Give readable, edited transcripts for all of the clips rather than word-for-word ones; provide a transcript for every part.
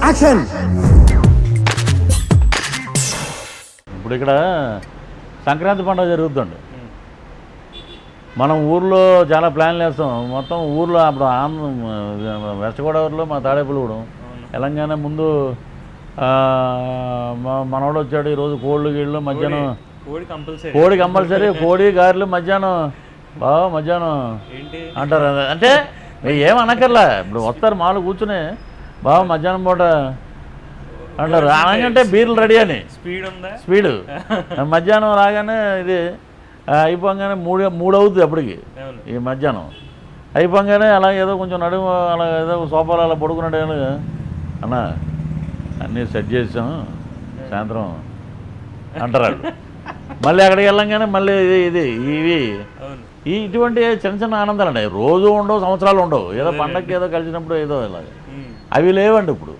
Action. ఇప్పుడు ఇక్కడ సంక్రాంతి పండుగ జరుగుతుంది. మనం ఊర్లో చాలా ప్లాన్లు వేస్తాం. మొత్తం ఊర్లో అప్పుడు వెస్ట్ గోదావరిలో మా తాడేపల్లిగూడెం, తెలంగాణ ముందు మనోడు వచ్చాడు. ఈరోజు కోళ్ళు గీళ్ళు మధ్యాహ్నం కోడి కంపల్సరీ, కోడి గారెలు మధ్యాహ్నం బాగా మధ్యాహ్నం అంటారు. అంటే ఏమనక్కర్లా, ఇప్పుడు వస్తారు మాలు కూర్చుని బాగా మధ్యాహ్నం పూట అంటారు. అనగంటే బీర్లు రెడీ అని స్పీడు మధ్యాహ్నం రాగానే ఇది అయిపోగానే మూడు అవుతుంది అప్పటికి. ఈ మధ్యాహ్నం అయిపోగానే అలా ఏదో కొంచెం నడుము అలా ఏదో సోఫాలో అలా పడుకున్నాడు. అన్న అన్నీ సెట్ చేసాం సాయంత్రం అంటారు వాళ్ళు. మళ్ళీ అక్కడికి వెళ్ళంగానే మళ్ళీ ఇవి ఇటువంటి చిన్న చిన్న ఆనందాలు అండి. రోజు ఉండవు, సంవత్సరాలు ఉండవు. ఏదో పండగకి ఏదో కలిసినప్పుడు ఏదో ఇలాగ అవి లేవండి ఇప్పుడు.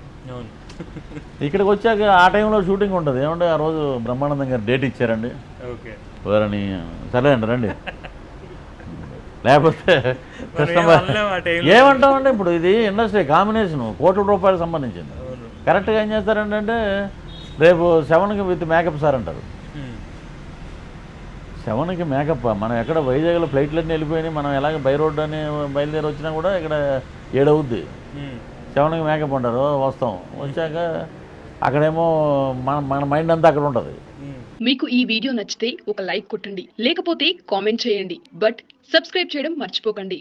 ఇక్కడికి వచ్చాక ఆ టైంలో షూటింగ్ ఉంటుంది. ఏమంటే ఆ రోజు బ్రహ్మానందం గారు డేట్ ఇచ్చారండి వారని. సరే అండి రండి, లేకపోతే ఏమంటామండి. ఇప్పుడు ఇది ఇండస్ట్రీ కాంబినేషన్, కోట్ల రూపాయలకు సంబంధించింది. కరెక్ట్గా ఏం చేస్తారంటే రేపు 7కి విత్ మేకప్ సార్ అంటారు. 7కి మేకప్. మనం ఎక్కడ వైజాగ్లో ఫ్లైట్లన్నీ వెళ్ళిపోయినాయి. మనం ఎలాగ బై రోడ్ అని బయలుదేరి వచ్చినా కూడా ఇక్కడ 7 అవుద్ది. 7కి మేకప్ అంటారు. వస్తాం, వచ్చాక అక్కడేమో మన మైండ్ అంతా అక్కడ ఉంటుంది. మీకు ఈ వీడియో నచ్చితే ఒక లైక్ కొట్టండి, లేకపోతే కామెంట్ చేయండి. బట్ సబ్స్క్రైబ్ చేయడం మర్చిపోకండి.